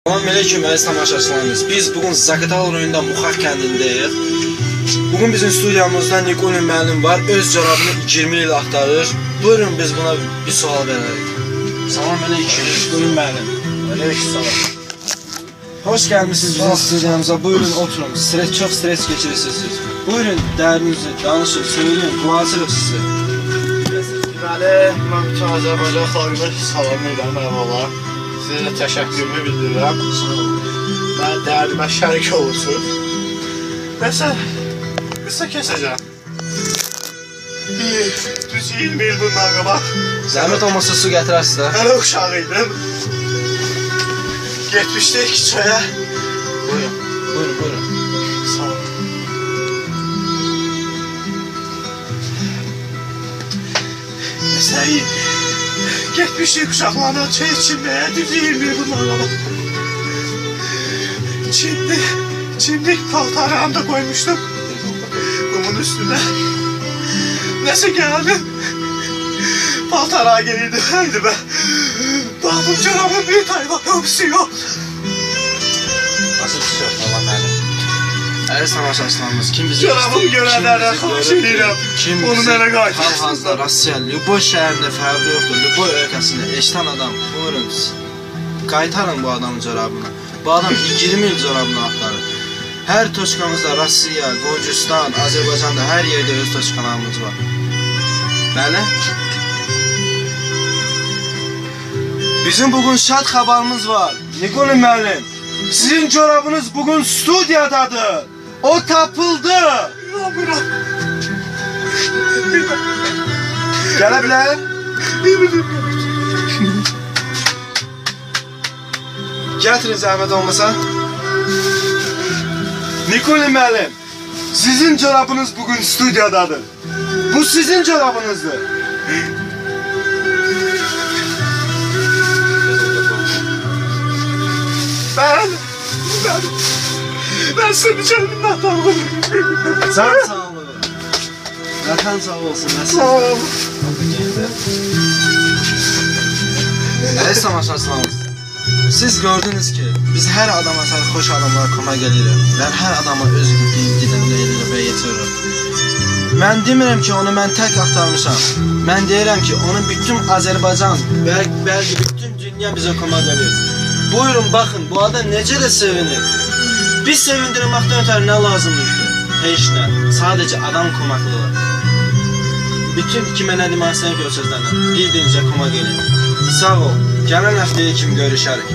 Selamünaleyküm əziz tamaşaçılarımız. Biz bugün Zaqatala rayonunda Muxar kəndindəyik. Bugün bizim studiyamızda Nikolin müəllim var. Öz cavabını 20 il axtarır. Buyurun biz buna bir sual verərik. Selamünaleyküm Nikolin müəllim. Aleykümselam. Hoş gəlmisiniz bizim studiyamıza. Buyurun oturun. Çox stres keçirirsiniz. Buyurun dərdinizi danışın, söyləyin. Qulaq sizi. Deməli, mən bütün Azərbaycan xalqına salam edirəm, əvvəla. Sizə də təşəkkürümü bildirirəm. Mən dərdimə şərik olursunuz. Qısa kəsəcəm. Düz 20 il bundan qabaq. Zəhmət olmasa su gətirərsiz də. Hələ uşaq idim. Getmişdik çaya. Buyurun. Sağ olun. Məsələn, getmişdik uşaqlarla çay içilməyə, düz 20 il bundan qabaq. Çimdik paltarı da koymuştum. Kumun üstüne. Neyse geldim. Paltara geliydi. Haydi be. Baktım çorabın bir tane bakımsı yok. Nasıl bir şey yok Allah mənim. Əziz tamaşaçılarımız, kim bizi çorabımı görənlərə xahiş edirəm. Onu mənə qaytırsınlar. Hal-hazırda Rusiya, Lüboy şəhərində fərqi yoxdur. Lüboy ölkəsində eşitan adam, buyurun qaytarın bu adamın çorabını. Bu adam 20 il çorabını axtarır. Hər toçkamızda Rusiya, Gürcüstan, Azərbaycanda hər yerdə öz toçkalarımız var. Bəli? Bizim bugün şad xəbərimiz var. Nikolin müəllim, sizin çorabınız bugün studiyadadır. O tapıldı. İnanmıram. Gələ bilər? Gətirin zəhmət olmasa. Nikolin müəllim, sizin çorabınız bugün studiyadadır. Bu sizin çorabınızdır. Ben seni canımdan tanıdım. Can sağlığı. Vətən sağ olsun. Sağ ol. Əziz tamaşaçılarımız, siz gördünüz ki, biz hər adama xoş adamlara kömək edirik və hər adama öz dilində edirik və yetirir. Mən demirəm ki, onu mən tək axtarmışam. Mən deyirəm ki, onu bütün Azərbaycan, bəlkə bütün dünya bizə kömək edir. Buyurun, baxın, bu adam necə də sevinir. Biz sevindirməkdən ötəri nə lazımlıqdır? Heç nə, sadəcə adam köməklidir. Bütün kimə nə demək istəyir görsözlərlə, bir-birinizə kömək edin. Sağ ol, gələn həftəyə kimi görüşərik.